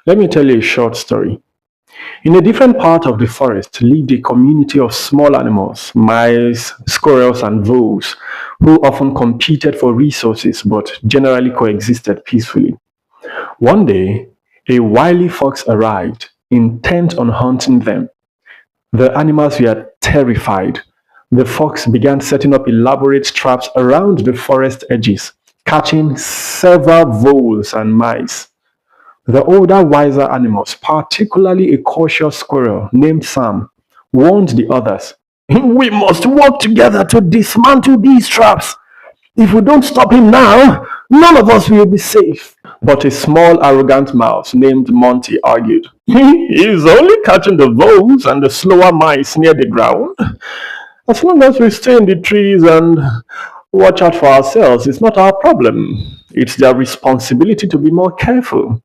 Let me tell you a short story. In a different part of the forest lived a community of small animals, mice, squirrels, and voles, who often competed for resources but generally coexisted peacefully. One day, a wily fox arrived, intent on hunting them. The animals were terrified. The fox began setting up elaborate traps around the forest edges, catching several voles and mice. The older, wiser animals, particularly a cautious squirrel named Sam, warned the others. We must work together to dismantle these traps. If we don't stop him now, none of us will be safe. But a small, arrogant mouse named Monty argued. He's only catching the voles and the slower mice near the ground. As long as we stay in the trees and watch out for ourselves, it's not our problem. It's their responsibility to be more careful.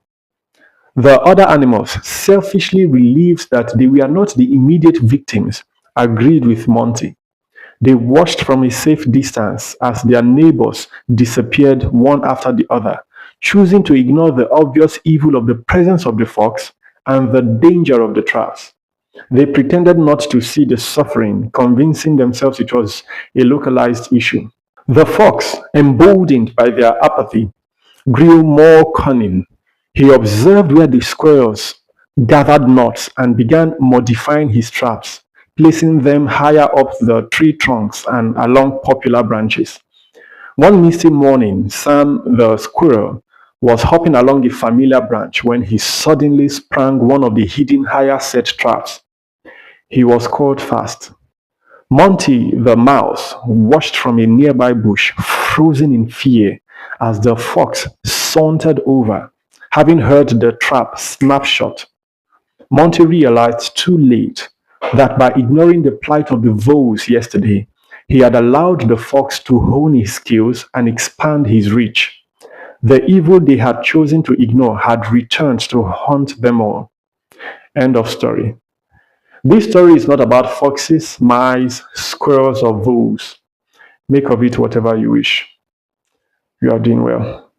The other animals, selfishly relieved that they were not the immediate victims, agreed with Monty. They watched from a safe distance as their neighbors disappeared one after the other, choosing to ignore the obvious evil of the presence of the fox and the danger of the traps. They pretended not to see the suffering, convincing themselves it was a localized issue. The fox, emboldened by their apathy, grew more cunning. He observed where the squirrels gathered nuts and began modifying his traps, placing them higher up the tree trunks and along popular branches. One misty morning, Sam the squirrel was hopping along a familiar branch when he suddenly sprang one of the hidden higher set traps. He was caught fast. Monty the mouse watched from a nearby bush, frozen in fear, as the fox sauntered over, having heard the trap snap shut. Monty realized too late that by ignoring the plight of the voles yesterday, he had allowed the fox to hone his skills and expand his reach. The evil they had chosen to ignore had returned to haunt them all. End of story. This story is not about foxes, mice, squirrels, or voles. Make of it whatever you wish. You are doing well.